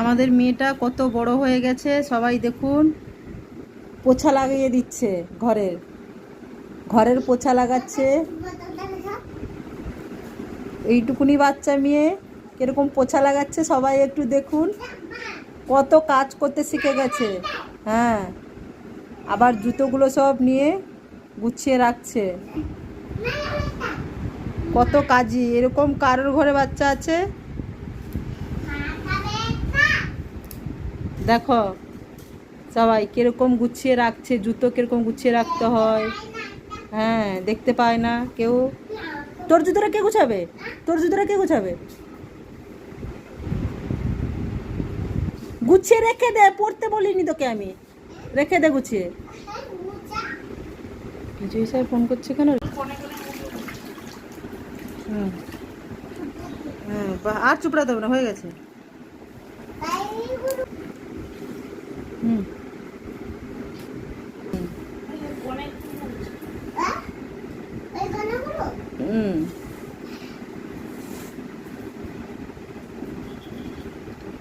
আমাদের মেয়েটা কত বড় হয়ে গেছে, সবাই দেখুন। পোছা লাগিয়ে দিচ্ছে, ঘরের পোছা লাগাচ্ছে। এইটুকুনি বাচ্চা মেয়ে কিরকম পোছা লাগাচ্ছে, সবাই একটু দেখুন। কত কাজ করতে শিখে গেছে। হ্যাঁ, আবার জুতোগুলো সব নিয়ে গুছিয়ে রাখছে। কত কাজই। এরকম কারোর ঘরে বাচ্চা আছে? দেখো সবাই কিরকম গুছিয়ে রাখছে, জুতো কিরকম গুছিয়ে রাখতে হয়। হ্যাঁ, দেখতে পায় না কেউ। তোর জুতোটা কে গুছাবে? তোর জুতোটা কে গুছাবে? গুছিয়ে রেখে দে, পড়তে বলিনি তোকে আমি। রেখে দে গুছিয়ে। বিজয় স্যার ফোন করছে কেন? হুম, হ্যাঁ, আর চুপড়াতে হবে না, হয়ে গেছে। হুম হুম